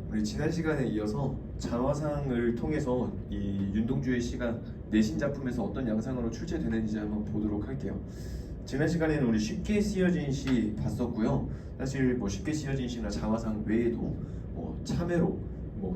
우리 지난 시간에 이어서 자화상을 통해서 이 윤동주의 시가 내신 작품에서 어떤 양상으로 출제되는지 한번 보도록 할게요. 지난 시간에는 우리 쉽게 쓰여진 시 봤었고요. 사실 뭐 쉽게 쓰여진 시나 자화상 외에도 참외로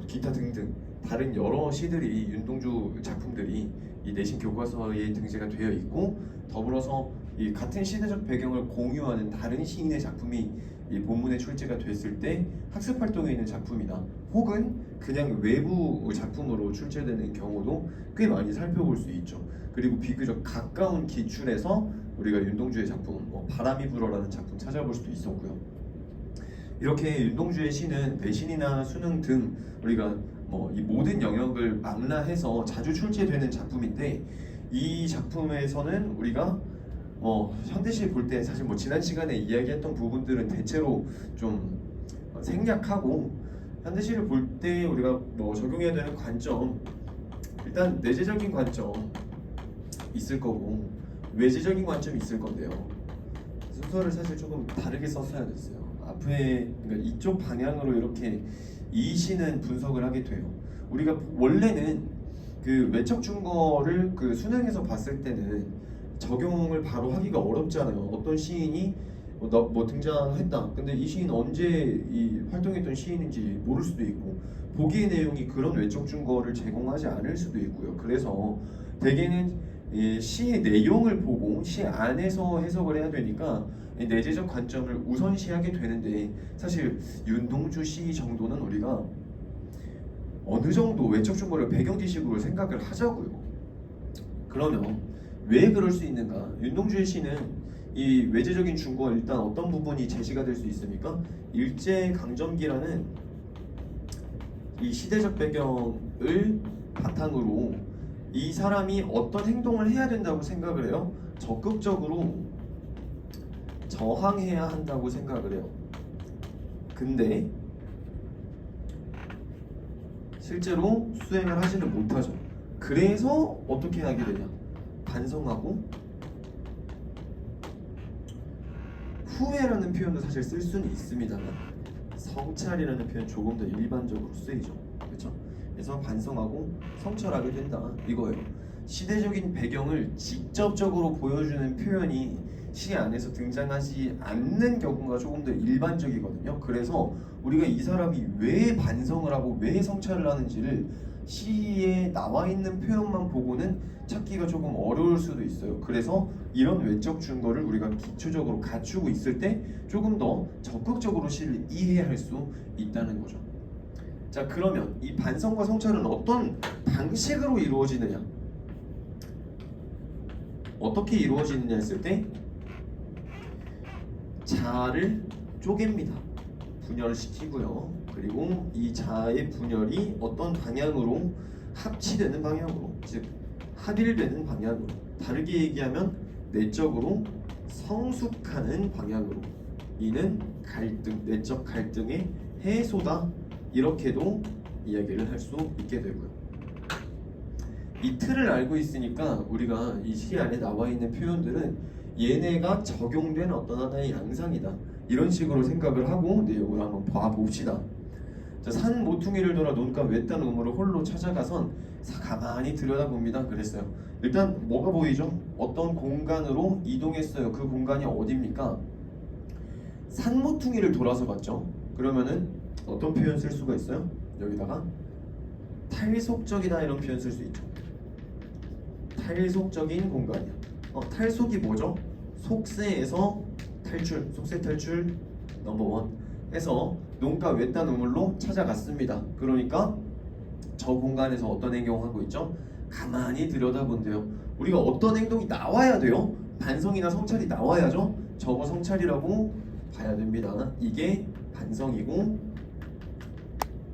기타 등등 다른 여러 시들이 윤동주 작품들이 이 내신 교과서에 등재가 되어 있고, 더불어서 이 같은 시대적 배경을 공유하는 다른 시인의 작품이 이 본문에 출제가 됐을 때 학습 활동에 있는 작품이다, 혹은 그냥 외부 작품으로 출제되는 경우도 꽤 많이 살펴볼 수 있죠. 그리고 비교적 가까운 기출에서 우리가 윤동주의 작품, 바람이 불어라는 작품 찾아볼 수도 있었고요. 이렇게 윤동주의 시는 내신이나 수능 등 우리가 이 모든 영역을 망라해서 자주 출제되는 작품인데, 이 작품에서는 우리가 현대시 볼 때 사실 지난 시간에 이야기했던 부분들은 대체로 좀 생략하고, 현대시를 볼 때 우리가 적용해야 되는 관점, 일단 내재적인 관점 있을 거고 외재적인 관점이 있을 건데요. 순서를 사실 조금 다르게 썼어야 됐어요. 앞에 그러니까 이쪽 방향으로 이렇게 이 시는 분석을 하게 돼요. 우리가 원래는 그 외척 준거를 그 수능에서 봤을 때는 적용을 바로 하기가 어렵잖아요. 어떤 시인이 등장했다. 근데 이 시인 언제 활동했던 시인인지 모를 수도 있고, 보기의 내용이 그런 외적 증거를 제공하지 않을 수도 있고요. 그래서 대개는 이 시의 내용을 보고 시 안에서 해석을 해야 되니까 내재적 관점을 우선시하게 되는데, 사실 윤동주 시 정도는 우리가 어느 정도 외적 증거를 배경 지식으로 생각을 하자고요. 그러면 왜 그럴 수 있는가? 윤동주의 시는 이 외재적인 증거, 일단 어떤 부분이 제시가 될 수 있습니까? 일제강점기라는 이 시대적 배경을 바탕으로 이 사람이 어떤 행동을 해야 된다고 생각을 해요? 적극적으로 저항해야 한다고 생각을 해요. 근데 실제로 수행을 하지는 못하죠. 그래서 어떻게 하게 되냐? 반성하고 후회라는 표현도 사실 쓸 수는 있습니다만, 성찰이라는 표현 조금 더 일반적으로 쓰이죠. 그렇죠? 그래서 반성하고 성찰하게 된다, 이거예요. 시대적인 배경을 직접적으로 보여주는 표현이 시 안에서 등장하지 않는 경우가 조금 더 일반적이거든요. 그래서 우리가 이 사람이 왜 반성을 하고 왜 성찰을 하는지를 시에 나와 있는 표현만 보고는 찾기가 조금 어려울 수도 있어요. 그래서 이런 외적 증거를 우리가 기초적으로 갖추고 있을 때 조금 더 적극적으로 시를 이해할 수 있다는 거죠. 자, 그러면 이 반성과 성찰은 어떤 방식으로 이루어지느냐? 어떻게 이루어지느냐 했을 때 자를 쪼갭니다. 분열시키고요. 그리고 이 자의 분열이 어떤 방향으로 합치되는 방향으로, 즉 합일되는 방향으로, 다르게 얘기하면 내적으로 성숙하는 방향으로, 이는 갈등, 내적 갈등의 해소다, 이렇게도 이야기를 할 수 있게 되고요. 이 틀을 알고 있으니까 우리가 이 시 안에 나와 있는 표현들은 얘네가 적용된 어떤 하나의 양상이다, 이런 식으로 생각을 하고 내용을 한번 봐봅시다. 자, 산 모퉁이를 돌아 논가 외딴 우물을 홀로 찾아가선 가만히 들여다봅니다 그랬어요. 일단 뭐가 보이죠? 어떤 공간으로 이동했어요. 그 공간이 어디입니까? 산 모퉁이를 돌아서 봤죠. 그러면은 어떤 표현 쓸 수가 있어요? 여기다가 탈속적이다, 이런 표현 쓸 수 있죠. 탈속적인 공간이야. 탈속이 뭐죠? 속세에서 탈출, 속세 탈출 넘버 1 해서 논가 외딴 우물로 찾아갔습니다. 그러니까 저 공간에서 어떤 행동을 하고 있죠? 가만히 들여다본대요. 우리가 어떤 행동이 나와야 돼요? 반성이나 성찰이 나와야죠. 저거 성찰이라고 봐야 됩니다. 이게 반성이고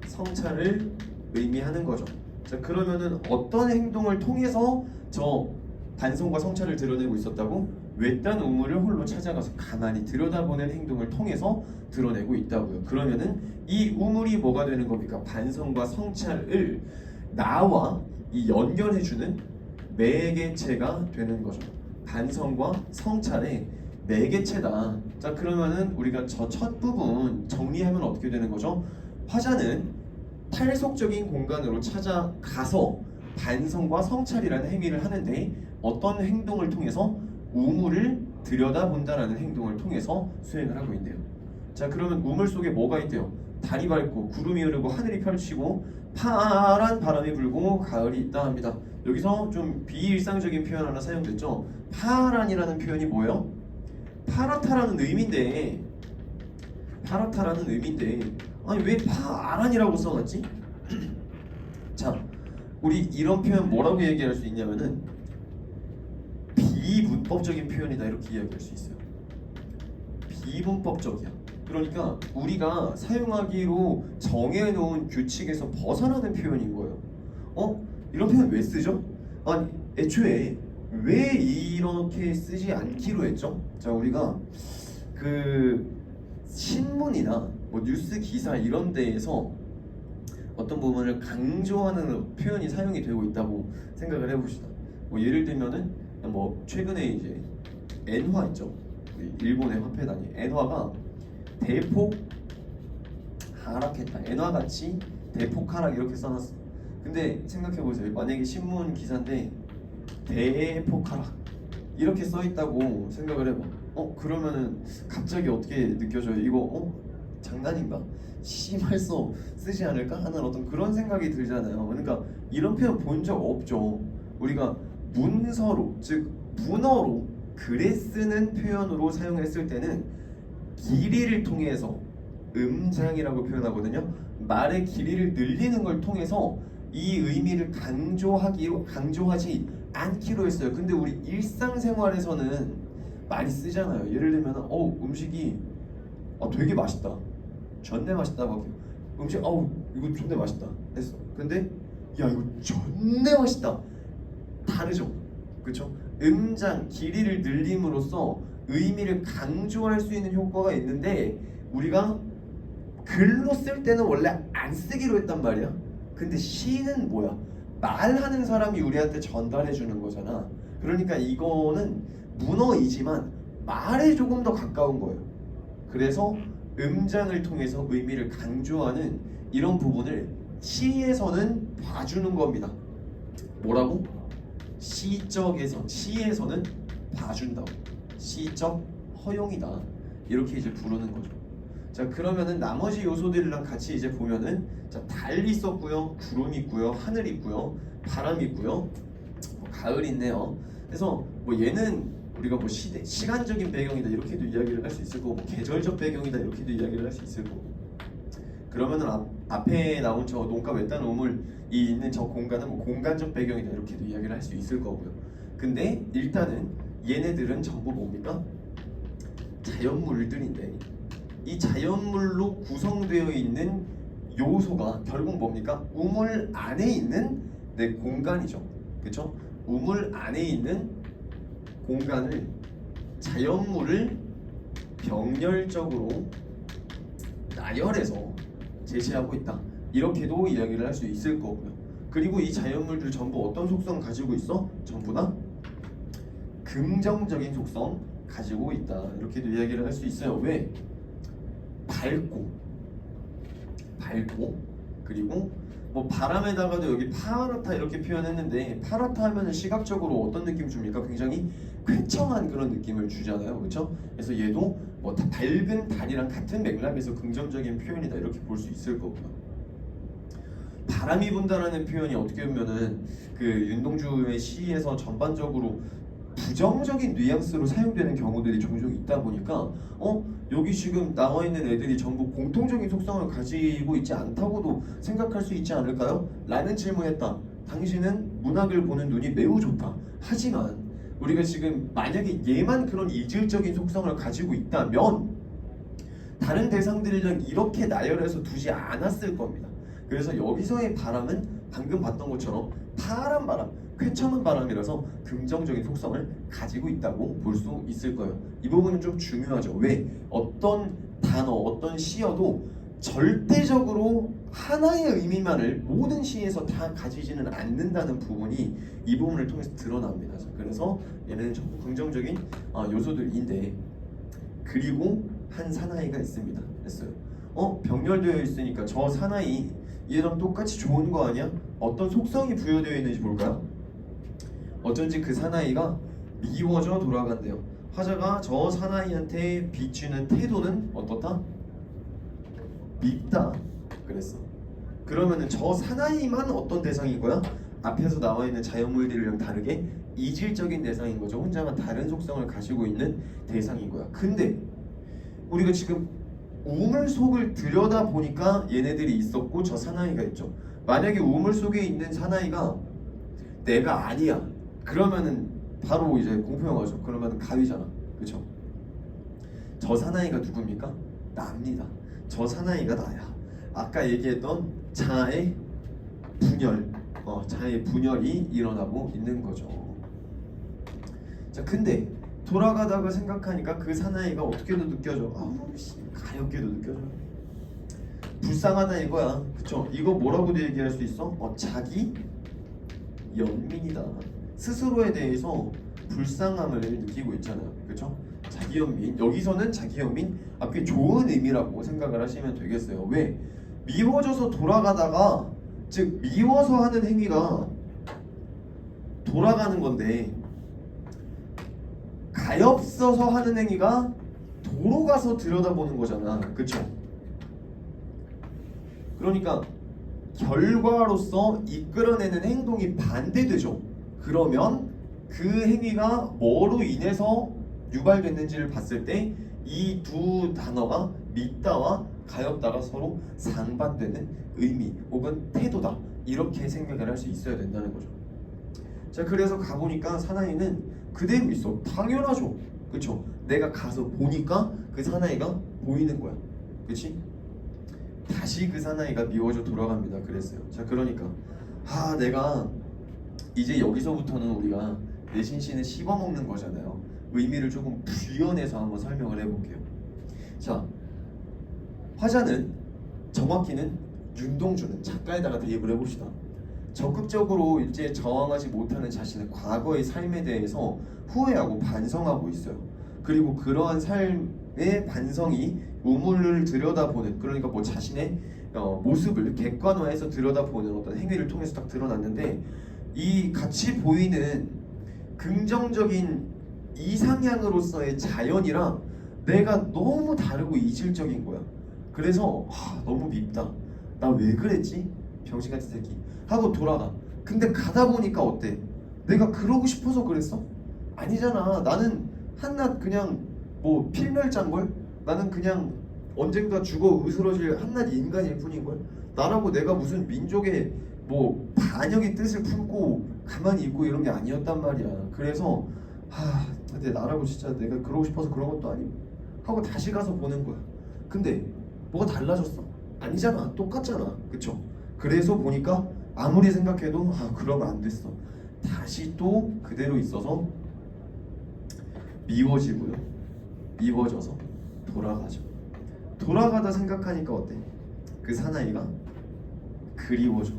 성찰을 의미하는 거죠. 자, 그러면은 어떤 행동을 통해서 저 반성과 성찰을 드러내고 있었다고? 외딴 우물을 홀로 찾아가서 가만히 들여다보는 행동을 통해서 드러내고 있다고요. 그러면은 이 우물이 뭐가 되는 겁니까? 반성과 성찰을 나와 연결해주는 매개체가 되는 거죠. 반성과 성찰의 매개체다. 자, 그러면은 우리가 저 첫 부분 정리하면 어떻게 되는 거죠? 화자는 탈속적인 공간으로 찾아가서 반성과 성찰이라는 행위를 하는데 어떤 행동을 통해서 우물을 들여다본다라는 행동을 통해서 수행을 하고 있네요. 자, 그러면 우물 속에 뭐가 있대요? 달이 밝고 구름이 흐르고 하늘이 펼치고 파란 바람이 불고 가을이 있다 합니다. 여기서 좀 비일상적인 표현 하나 사용됐죠. 파란이라는 표현이 뭐예요? 파랗다라는 의미인데 아니 왜 파란이라고 써놨지? 자, 우리 이런 표현 뭐라고 얘기할 수 있냐면은 비문법적인 표현이다 이렇게 이야기할 수 있어요. 비문법적이야. 그러니까 우리가 사용하기로 정해놓은 규칙에서 벗어나는 표현인 거예요. 이런 표현 왜 쓰죠? 아니 애초에 왜 이렇게 쓰지 않기로 했죠? 자, 우리가 그 신문이나 뭐 뉴스 기사 이런 데에서 어떤 부분을 강조하는 표현이 사용이 되고 있다고 생각을 해봅시다. 뭐 예를 들면은 뭐 최근에 이제 엔화 있죠. 일본의 화폐 단위 엔화가 대폭 하락했다. 엔화같이 대폭 하락 이렇게 써놨어. 근데 생각해보세요. 만약에 신문 기사인데 대폭 하락 이렇게 써있다고 생각을 해봐. 그러면은 갑자기 어떻게 느껴져요? 이거 장난인가? 심할서 쓰지 않을까 하는 어떤 그런 생각이 들잖아요. 그러니까 이런 표현 본 적 없죠. 우리가 문서로, 즉 문어로 글에 쓰는 표현으로 사용했을 때는 길이를 통해서 음장이라고 표현하거든요. 말의 길이를 늘리는 걸 통해서 이 의미를 강조하지 않기로 했어요. 근데 우리 일상생활에서는 많이 쓰잖아요. 예를 들면 음식이 되게 맛있다. 존내 맛있다고 할게요. 음식 이거 존내 맛있다 했어. 근데 야 이거 존내 맛있다. 다르죠. 그쵸? 음장, 길이를 늘림으로써 의미를 강조할 수 있는 효과가 있는데 우리가 글로 쓸 때는 원래 안 쓰기로 했단 말이야. 근데 시는 뭐야? 말하는 사람이 우리한테 전달해 주는 거잖아. 그러니까 이거는 문어이지만 말에 조금 더 가까운 거예요. 그래서 음장을 통해서 의미를 강조하는 이런 부분을 시에서는 봐주는 겁니다. 뭐라고? 시에서는 봐준다고. 시적 허용이다. 이렇게 이제 부르는 거죠. 자, 그러면은 나머지 요소들이랑 같이 이제 보면은 자, 달 있었고요, 구름 있고요, 하늘 있고요, 바람 있고요, 가을 있네요. 그래서 뭐 얘는 우리가 뭐 시간적인 배경이다 이렇게도 이야기를 할 수 있을 거고, 뭐 계절적 배경이다 이렇게도 이야기를 할 수 있을 거고. 그러면은 앞에 나온 저 논가 외딴 우물이 있는 저 공간은 뭐 공간적 배경이다 이렇게도 이야기를 할 수 있을 거고요. 근데 일단은 얘네들은 전부 뭡니까? 자연물들인데 이 자연물로 구성되어 있는 요소가 결국 뭡니까? 우물 안에 있는 공간이죠. 그렇죠? 우물 안에 있는 공간을 자연물을 병렬적으로 나열해서 제시하고 있다. 이렇게도 이야기를 할 수 있을 거고요. 그리고 이 자연물들 전부 어떤 속성 가지고 있어? 전부 다 긍정적인 속성 가지고 있다. 이렇게도 이야기를 할 수 있어요. 왜? 밝고 그리고 뭐 바람에다가도 여기 파랗다 이렇게 표현했는데 파랗다 하면은 시각적으로 어떤 느낌 줍니까? 굉장히 쾌청한 그런 느낌을 주잖아요. 그렇죠? 그래서 얘도 뭐 밝은 달이랑 같은 맥락에서 긍정적인 표현이다 이렇게 볼 수 있을 거고요. 바람이 분다라는 표현이 어떻게 보면은 그 윤동주의 시에서 전반적으로 부정적인 뉘앙스로 사용되는 경우들이 종종 있다 보니까 여기 지금 나와 있는 애들이 전부 공통적인 속성을 가지고 있지 않다고도 생각할 수 있지 않을까요? 라는 질문했다. 당신은 문학을 보는 눈이 매우 좋다. 하지만 우리가 지금 만약에 얘만 그런 이질적인 속성을 가지고 있다면 다른 대상들이랑 이렇게 나열해서 두지 않았을 겁니다. 그래서 여기서의 바람은 방금 봤던 것처럼 파란 바람, 쾌청한 바람이라서 긍정적인 속성을 가지고 있다고 볼 수 있을 거예요. 이 부분은 좀 중요하죠. 왜? 어떤 단어, 어떤 시여도 절대적으로 하나의 의미만을 모든 시에서 다 가지지는 않는다는 부분이 이 부분을 통해서 드러납니다. 그래서 얘는 전부 긍정적인 요소들인데, 그리고 한 사나이가 있습니다. 했어요. 병렬되어 있으니까 저 사나이 얘랑 똑같이 좋은 거 아니야? 어떤 속성이 부여되어 있는지 볼까요? 어쩐지 그 사나이가 미워져 돌아간대요. 화자가 저 사나이한테 비추는 태도는 어떻다? 밉다 그랬어. 그러면은 저 사나이만 어떤 대상인 거야? 앞에서 나와 있는 자연물들이랑 다르게 이질적인 대상인 거죠. 혼자만 다른 속성을 가지고 있는 대상인 거야. 근데 우리가 지금 우물 속을 들여다 보니까 얘네들이 있었고 저 사나이가 있죠. 만약에 우물 속에 있는 사나이가 내가 아니야. 그러면은 바로 이제 공포영화죠. 그러면은 가위잖아. 그렇죠? 저 사나이가 누굽니까? 나입니다. 저 사나이가 나야. 아까 얘기했던 자아의 분열, 자아의 분열이 일어나고 있는 거죠. 자, 근데 돌아가다가 생각하니까 그 사나이가 어떻게도 느껴져. 가엽게도 느껴져. 불쌍하다 이거야. 그쵸? 이거 뭐라고도 얘기할 수 있어? 자기 연민이다. 스스로에 대해서 불쌍함을 느끼고 있잖아요. 그쵸? 자기 연민. 여기서는 자기 연민 앞에 좋은 의미라고 생각을 하시면 되겠어요. 왜? 미워져서 돌아가다가, 즉 미워서 하는 행위가 돌아가는 건데, 가엾어서 하는 행위가 도로 가서 들여다보는 거잖아. 그쵸? 그러니까 결과로서 이끌어내는 행동이 반대되죠. 그러면 그 행위가 뭐로 인해서 유발됐는지를 봤을 때 이 두 단어가 밉다와 가엾다가 서로 상반되는 의미 혹은 태도다, 이렇게 생각을 할 수 있어야 된다는 거죠. 자, 그래서 가보니까 사나이는 그대로 있어. 당연하죠. 그쵸? 내가 가서 보니까 그 사나이가 보이는 거야. 그치? 다시 그 사나이가 미워져 돌아갑니다. 그랬어요. 자, 그러니까 내가 이제 여기서부터는 우리가 내신신을 씹어먹는 거잖아요. 의미를 조금 부연해서 한번 설명을 해볼게요. 자, 화자는, 정확히는 윤동주는 작가에다가 대입을 해봅시다. 적극적으로 이제 저항하지 못하는 자신의 과거의 삶에 대해서 후회하고 반성하고 있어요. 그리고 그러한 삶의 반성이 우물을 들여다보는, 그러니까 뭐 자신의 모습을 객관화해서 들여다보는 어떤 행위를 통해서 딱 드러났는데, 이 같이 보이는 긍정적인 이상향으로서의 자연이랑 내가 너무 다르고 이질적인 거야. 그래서 너무 밉다. 나 왜 그랬지? 병신같은 새끼 하고 돌아가. 근데 가다 보니까 어때? 내가 그러고 싶어서 그랬어? 아니잖아. 나는 한낱 그냥 뭐 필멸자인걸? 나는 그냥 언젠가 죽어 으스러질 한낱 인간일 뿐인걸? 나라고 내가 무슨 민족의 뭐 반역의 뜻을 품고 가만히 있고 이런 게 아니었단 말이야. 그래서 근데 나라고 진짜 내가 그러고 싶어서 그런 것도 아니고 하고 다시 가서 보는 거야. 근데 뭐가 달라졌어? 아니잖아. 똑같잖아. 그쵸? 그래서 보니까 아무리 생각해도 그러면 안 됐어. 다시 또 그대로 있어서 미워지고요. 미워져서 돌아가죠. 돌아가다 생각하니까 어때? 그 사나이가 그리워져.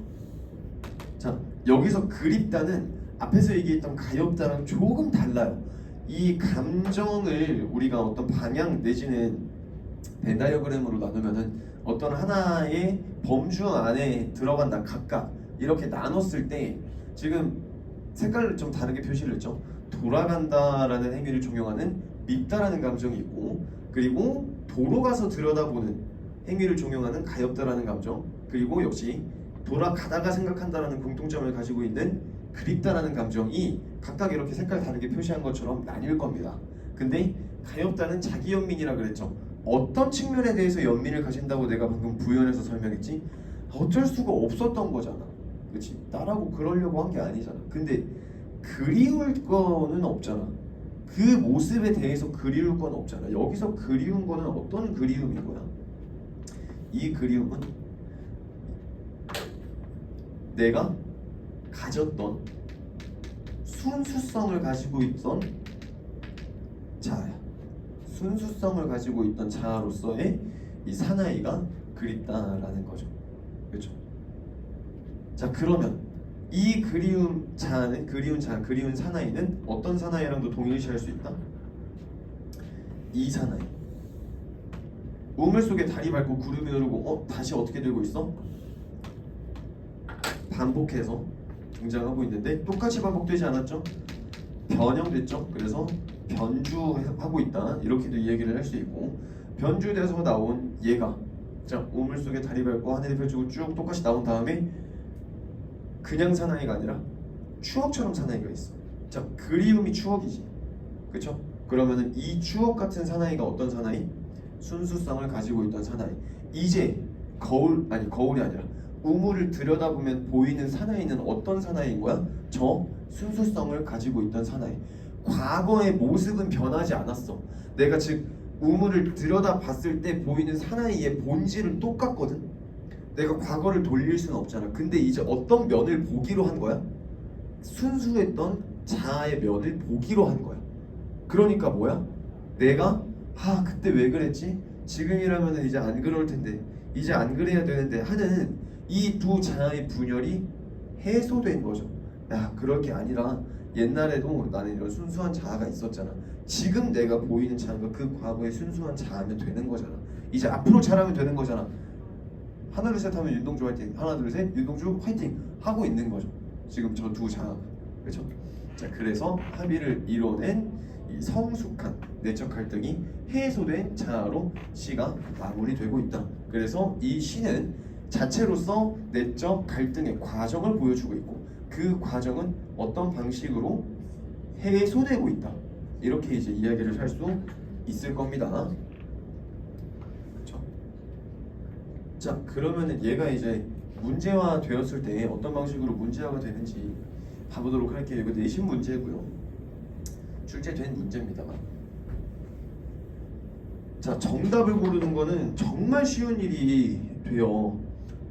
자, 여기서 그립다는 앞에서 얘기했던 가엾다랑 조금 달라요. 이 감정을 우리가 어떤 방향 내지는 벤 다이어그램으로 나누면은 어떤 하나의 범주 안에 들어간다, 각각 이렇게 나눴을 때 지금 색깔을 좀 다르게 표시를 했죠. 돌아간다라는 행위를 종용하는 밉다라는 감정이 있고, 그리고 도로 가서 들여다보는 행위를 종용하는 가엾다라는 감정, 그리고 역시 돌아가다가 생각한다라는 공통점을 가지고 있는 그립다라는 감정이 각각 이렇게 색깔 다르게 표시한 것처럼 나뉠 겁니다. 근데 가엾다는 자기 연민이라 그랬죠. 어떤 측면에 대해서 연민을 가진다고 내가 방금 부연해서 설명했지? 어쩔 수가 없었던 거잖아. 그렇지? 나라고 그러려고 한 게 아니잖아. 근데 그리울 거는 없잖아. 그 모습에 대해서 그리울 건 없잖아. 여기서 그리운 거는 어떤 그리움인 거야? 이 그리움은 내가 가졌던 순수성을 가지고 있던 자아야. 순수성을 가지고 있던 자아로서의 이 사나이가 그립다라는 거죠. 그렇죠? 자, 그러면 이 그리운 자아는, 그리운 사나이는 어떤 사나이랑도 동일시할 수 있다? 이 사나이. 우물 속에 다리 밟고 구름이 흐르고 다시 어떻게 되고 있어? 반복해서 등장하고 있는데 똑같이 반복되지 않았죠? 변형됐죠? 그래서 변주하고 있다 이렇게도 이야기를 할 수 있고 변주돼서 나온 얘가 자 우물 속에 다리 밟고 하늘이 펼치고 쭉 똑같이 나온 다음에 그냥 사나이가 아니라 추억처럼 사나이가 있어. 자 그리움이 추억이지 그쵸? 그러면은 이 추억 같은 사나이가 어떤 사나이? 순수성을 가지고 있던 사나이. 이제 거울이 아니라 우물을 들여다보면 보이는 사나이는 어떤 사나이인 거야? 저 순수성을 가지고 있던 사나이. 과거의 모습은 변하지 않았어. 내가 즉 우물을 들여다봤을 때 보이는 사나이의 본질은 똑같거든. 내가 과거를 돌릴 수는 없잖아. 근데 이제 어떤 면을 보기로 한 거야? 순수했던 자아의 면을 보기로 한 거야. 그러니까 뭐야? 내가 그때 왜 그랬지? 지금이라면 이제 안 그럴 텐데 이제 안 그래야 되는데 하는 이 두 자아의 분열이 해소된 거죠. 야 그럴 게 아니라 옛날에도 나는 이런 순수한 자아가 있었잖아. 지금 내가 보이는 자아가 그 과거의 순수한 자아면 되는 거잖아. 이제 앞으로 잘하면 되는 거잖아. 하나 둘 셋 하면 윤동주 화이팅, 하나 둘 셋 윤동주 화이팅 하고 있는 거죠. 지금 저 두 자아가. 그렇죠? 자 그래서 합의를 이뤄낸 이 성숙한 내적 갈등이 해소된 자아로 시가 마무리되고 있다. 그래서 이 시는 자체로서 내적 갈등의 과정을 보여주고 있고 그 과정은 어떤 방식으로 해소되고 있다. 이렇게 이제 이야기를 할 수 있을 겁니다. 그렇죠? 자 그러면은 얘가 이제 문제화 되었을 때 어떤 방식으로 문제화가 되는지 봐보도록 할게요. 이거 내신 문제고요. 출제된 문제입니다만. 자 정답을 고르는 거는 정말 쉬운 일이 돼요.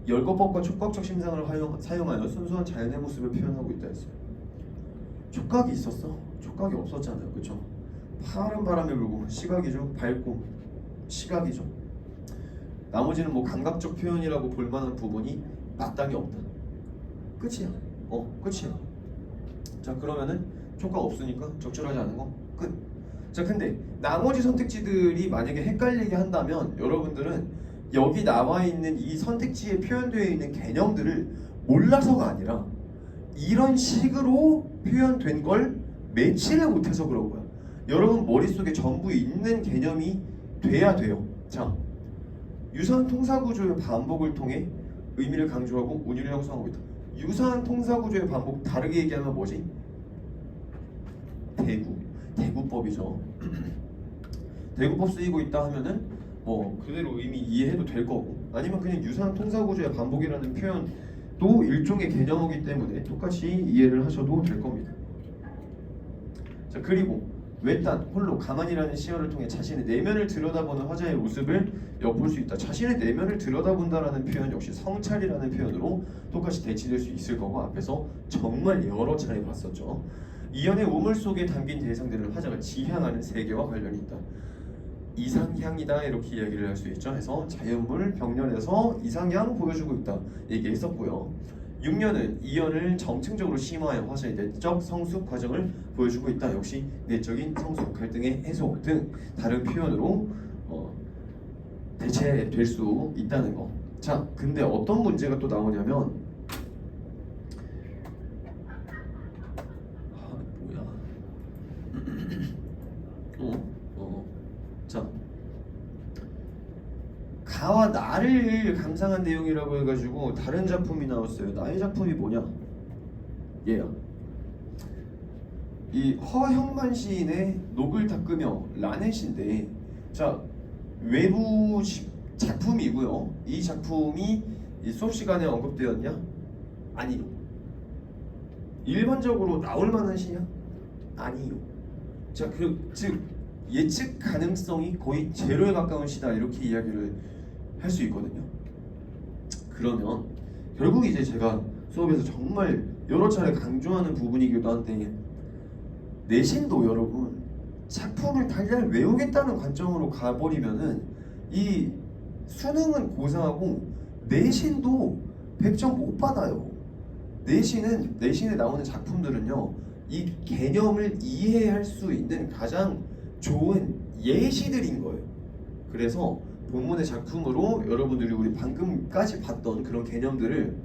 열거법과 촉각적 심상을 사용하여 순수한 자연의 모습을 표현하고 있다 했어요. 촉각이 있었어? 촉각이 없었잖아요. 그쵸? 파란 바람이 불고 시각이죠. 밝고 시각이죠. 나머지는 뭐 감각적 표현이라고 볼만한 부분이 마땅히 없다. 끝이야. 끝이야. 자 그러면은 촉각 없으니까 적절하지 않은 거 끝. 자 근데 나머지 선택지들이 만약에 헷갈리게 한다면 여러분들은 여기 나와 있는 이 선택지에 표현되어 있는 개념들을 몰라서가 아니라 이런 식으로 표현된 걸 매치를 못해서 그런 거야. 여러분 머릿속에 전부 있는 개념이 돼야 돼요. 자 유사한 통사구조의 반복을 통해 의미를 강조하고 운율을 형성하고 있다. 유사한 통사구조의 반복 다르게 얘기하면 뭐지? 대구법이죠. 대구법 쓰이고 있다 하면은 뭐 그대로 의미 이해해도 될 거고 아니면 그냥 유사한 통사구조의 반복이라는 표현도 일종의 개념이기 때문에 똑같이 이해를 하셔도 될 겁니다. 자 그리고 외딴 홀로 가만히라는 시어를 통해 자신의 내면을 들여다보는 화자의 모습을 엿볼 수 있다. 자신의 내면을 들여다본다라는 표현 역시 성찰이라는 표현으로 똑같이 대치될 수 있을 거고 앞에서 정말 여러 차례 봤었죠. 이연의 우물 속에 담긴 대상들은 화자가 지향하는 세계와 관련이 있다. 이상향이다 이렇게 이야기를 할 수 있죠. 해서 자연물 병렬에서 이상향 보여주고 있다 얘기했었고요. 6년은 이연을 정층적으로 심화한 화자의 내적 성숙 과정을 보여주고 있다. 역시 내적인 성숙 갈등의 해소 등 다른 표현으로 대체될 수 있다는 거. 자 근데 어떤 문제가 또 나오냐면 자 가와 나를 감상한 내용이라고 해가지고 다른 작품이 나왔어요. 나의 작품이 뭐냐? 얘야. 이 허형만 시인의 녹을 닦으며 라는 시인데 자 외부 작품이고요. 이 작품이 이 수업 시간에 언급되었냐? 아니요. 일반적으로 나올 만한 시냐? 아니요. 자 즉 예측 가능성이 거의 제로에 가까운 시다 이렇게 이야기를 할 수 있거든요. 그러면 결국 이제 제가 수업에서 정말 여러 차례 강조하는 부분이기도 한데 내신도 여러분 작품을 달달 외우겠다는 관점으로 가버리면은 이 수능은 고사하고 내신도 100점 못 받아요. 내신에 나오는 작품들은요 이 개념을 이해할 수 있는 가장 좋은 예시들인 거예요. 그래서 본문의 작품으로 여러분들이 우리 방금까지 봤던 그런 개념들을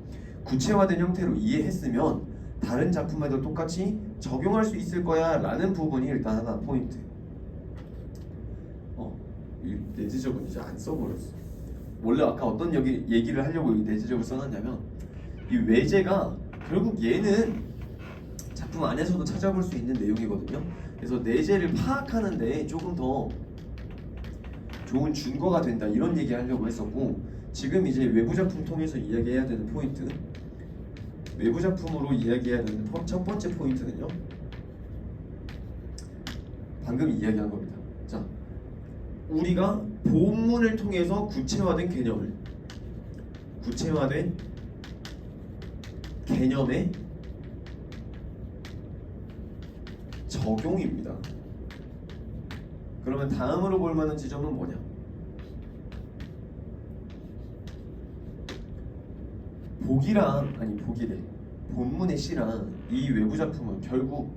구체화된 형태로 이해했으면 다른 작품에도 똑같이 적용할 수 있을 거야 라는 부분이 일단 하나 포인트. 이 내재적은 이제 안 써버렸어. 원래 아까 어떤 얘기를 하려고 이 내재적을 써놨냐면 이 외재가 결국 얘는 작품 안에서도 찾아볼 수 있는 내용이거든요. 그래서 내재를 파악하는데 조금 더 좋은 준거가 된다 이런 얘기 하려고 했었고, 지금 이제 외부 작품 통해서 이야기해야 되는 포인트, 외부 작품으로 이야기해야 되는 첫 번째 포인트는요, 방금 이야기한 겁니다. 자, 우리가 본문을 통해서 구체화된 개념의 적용입니다. 그러면 다음으로 볼 만한 지점은 뭐냐? 본문의 시랑 이 외부 작품은 결국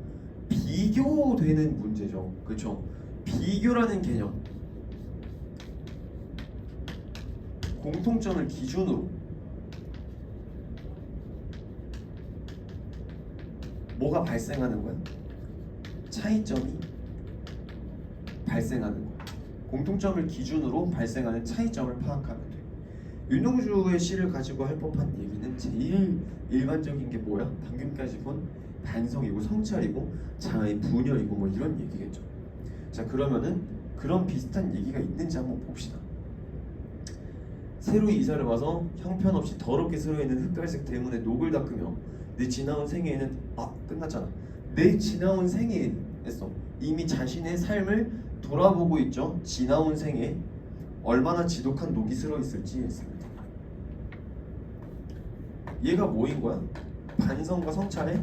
비교되는 문제죠. 그렇죠? 비교라는 개념, 공통점을 기준으로 뭐가 발생하는 거야? 차이점이 발생하는 거야. 공통점을 기준으로 발생하는 차이점을 파악하면 돼. 윤동주의 시를 가지고 할 법한 얘기는 제일 일반적인 게 뭐야? 방금까지 본 반성이고 성찰이고 자아의 분열이고 뭐 이런 얘기겠죠. 자, 그러면은 그런 비슷한 얘기가 있는지 한번 봅시다. 새로 이사를 와서 형편없이 더럽게 쓰러있는 흑갈색 대문에 녹을 닦으며 내 지나온 생애에는 끝났잖아. 내 지나온 생애 했어. 이미 자신의 삶을 돌아보고 있죠. 지나온 생애 얼마나 지독한 녹이 쓰러있을지 했습니다. 얘가 뭐인 거야? 반성과 성찰의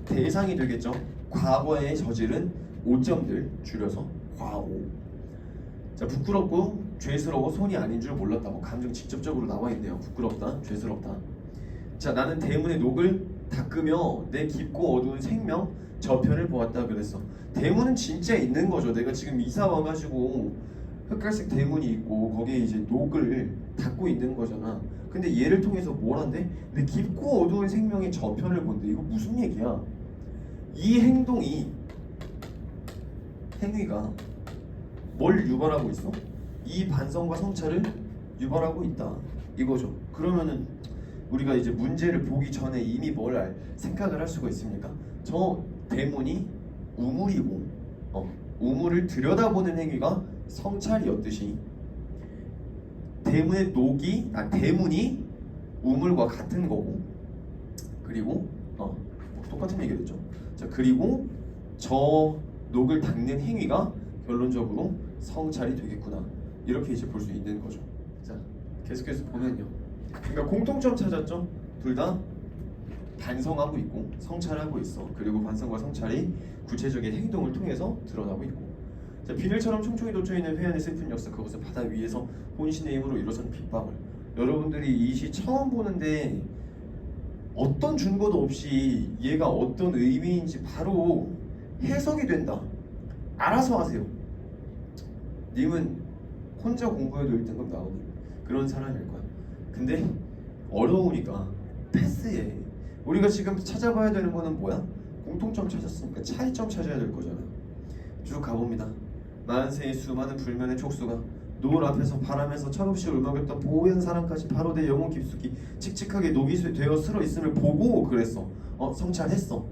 대상이 되겠죠. 과거에 저지른 오점들, 줄여서 과오. 자, 부끄럽고 죄스러워 손이 아닌 줄 몰랐다. 뭐 감정 직접적으로 나와 있네요. 부끄럽다, 죄스럽다. 자, 나는 대문의 녹을 닦으며 내 깊고 어두운 생명 저편을 보았다 그랬어. 대문은 진짜 있는 거죠. 내가 지금 이사 와가지고 흑갈색 대문이 있고 거기에 이제 녹을 닦고 있는 거잖아. 근데 얘를 통해서 뭘 한대? 내 깊고 어두운 생명의 저편을 본대. 이거 무슨 얘기야? 이 행위가 뭘 유발하고 있어? 이 반성과 성찰을 유발하고 있다 이거죠. 그러면은 우리가 이제 문제를 보기 전에 이미 뭘 생각을 할 수가 있습니까? 저 대문이 우물이고 우물을 들여다보는 행위가 성찰이었듯이 대문이 우물과 같은 거고, 그리고 똑같은 얘기겠죠. 자, 그리고 저 녹을 닦는 행위가 결론적으로 성찰이 되겠구나, 이렇게 이제 볼 수 있는 거죠. 자, 계속해서 보면요, 그러니까 공통점 찾았죠. 둘 다 반성하고 있고 성찰하고 있어. 그리고 반성과 성찰이 구체적인 행동을 통해서 드러나고 있고. 자, 비늘처럼 총총히 돋쳐있는 회한의 슬픈 역사, 그것은 바다 위에서 혼신의 힘으로 일어선 빗방울. 여러분들이 이 시 처음 보는데 어떤 준거도 없이 얘가 어떤 의미인지 바로 해석이 된다. 알아서 하세요. 님은 혼자 공부해도 1등급 나오는 그런 사람일 거야. 근데 어려우니까 패스해. 우리가 지금 찾아봐야 되는 거는 뭐야? 공통점 찾았으니까 차이점 찾아야 될 거잖아. 쭉 가봅니다. 만세의 수많은 불면의 촉수가 노을 앞에서 바람에서 철없이 울먹였던 보얀 사람까지 바로 내 영혼 깊숙이 칙칙하게 녹이 되어 쓸어 있음을 보고 그랬어. 성찰했어.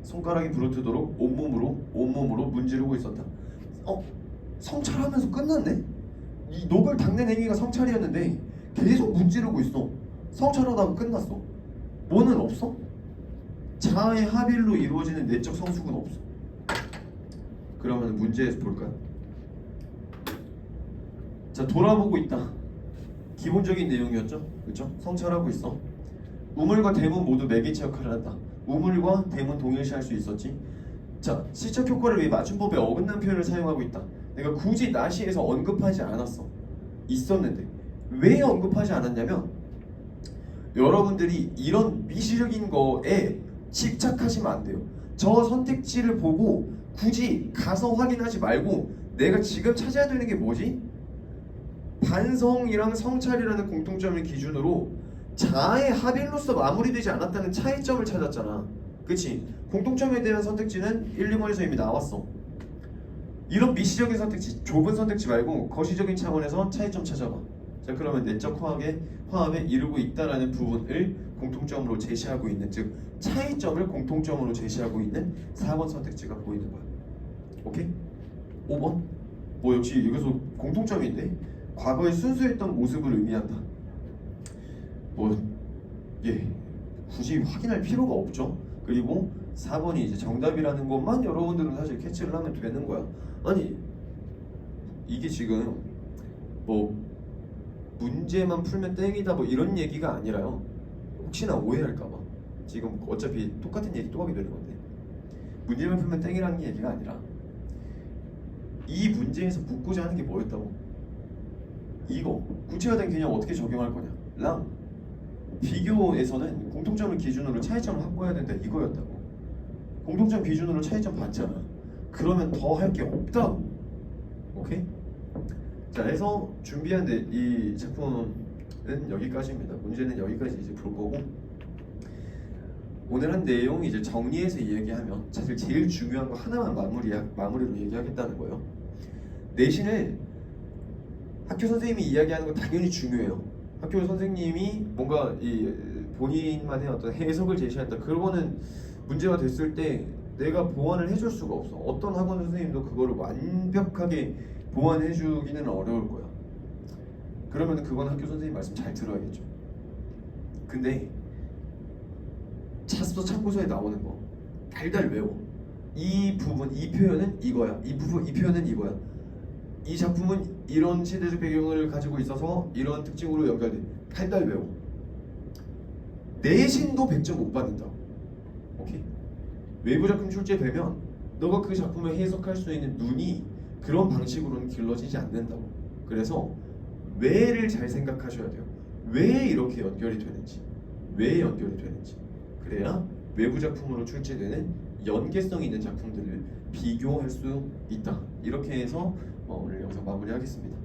손가락이 부르트도록 온몸으로 문지르고 있었다. 성찰하면서 끝났네? 이 녹을 닦는 행위가 성찰이었는데 계속 문지르고 있어. 성찰하다가 끝났어. 뭐는 없어? 자아의 합일로 이루어지는 내적 성숙은 없어. 그러면 문제에서 볼까요? 자, 돌아보고 있다. 기본적인 내용이었죠. 그렇죠? 성찰하고 있어. 우물과 대문 모두 매개체 역할을 한다. 우물과 대문 동일시할 수 있었지. 자, 시적 효과를 위해 맞춤법에 어긋난 표현을 사용하고 있다. 내가 굳이 나시에서 언급하지 않았어. 있었는데 왜 언급하지 않았냐면, 여러분들이 이런 미시적인 거에 집착하시면 안 돼요. 저 선택지를 보고 굳이 가서 확인하지 말고 내가 지금 찾아야 되는 게 뭐지? 반성이랑 성찰이라는 공통점을 기준으로 자아의 합일로서 마무리되지 않았다는 차이점을 찾았잖아. 그치? 공통점에 대한 선택지는 1, 2번에서 이미 나왔어. 이런 미시적인 선택지, 좁은 선택지 말고 거시적인 차원에서 차이점 찾아봐. 자, 그러면 내적 화합에 이르고 있다라는 부분을 공통점으로 제시하고 있는, 즉 차이점을 공통점으로 제시하고 있는 4번 선택지가 보이는 거야. 오케이? 5번? 뭐 역시 이것도 공통점인데 과거에 순수했던 모습을 의미한다. 뭐 예, 굳이 확인할 필요가 없죠. 그리고 4번이 이제 정답이라는 것만 여러분들은 사실 캐치를 하면 되는 거야. 아니 이게 지금 뭐 문제만 풀면 땡이다 뭐 이런 얘기가 아니라요. 혹시나 오해할까봐 지금 어차피 똑같은 얘기 또 하게 되는 건데, 문제만 풀면 땡이라는 얘기가 아니라 이 문제에서 묻고자 하는 게 뭐였다고? 이거 구체화된 개념 어떻게 적용할 거냐 랑 비교에서는 공통점을 기준으로 차이점을 확보해야 된다 이거였다고. 공통점 기준으로 차이점 봤잖아. 그러면 더 할 게 없다고. 오케이? 자, 그래서 준비한 이 작품은 여기까지입니다. 문제는 여기까지 이제 볼 거고, 오늘 한 내용이 이제 정리해서 이야기하면 사실 제일 중요한 거 하나만 마무리로 얘기하겠다는 거예요. 내신을 학교 선생님이 이야기하는 거 당연히 중요해요. 학교 선생님이 뭔가 이 본인만의 어떤 해석을 제시한다. 그거는 문제가 됐을 때 내가 보완을 해줄 수가 없어. 어떤 학원 선생님도 그거를 완벽하게 보완해주기는 어려울 거야. 그러면 그건 학교 선생님 말씀 잘 들어야겠죠. 근데 참고서에 나오는 거 달달 외워. 이 부분, 이 표현은 이거야. 이 부분, 이 표현은 이거야. 이 작품은 이런 시대적 배경을 가지고 있어서 이런 특징으로 연결돼. 달달 외워. 내신도 100점 못 받는다. 오케이? 외부 작품 출제되면 너가 그 작품을 해석할 수 있는 눈이 그런 방식으로는 길러지지 않는다고. 그래서 왜를 잘 생각하셔야 돼요. 왜 이렇게 연결이 되는지, 왜 연결이 되는지. 그래야 외부 작품으로 출제되는 연계성 있는 작품들을 비교할 수 있다. 이렇게 해서 오늘 영상 마무리하겠습니다.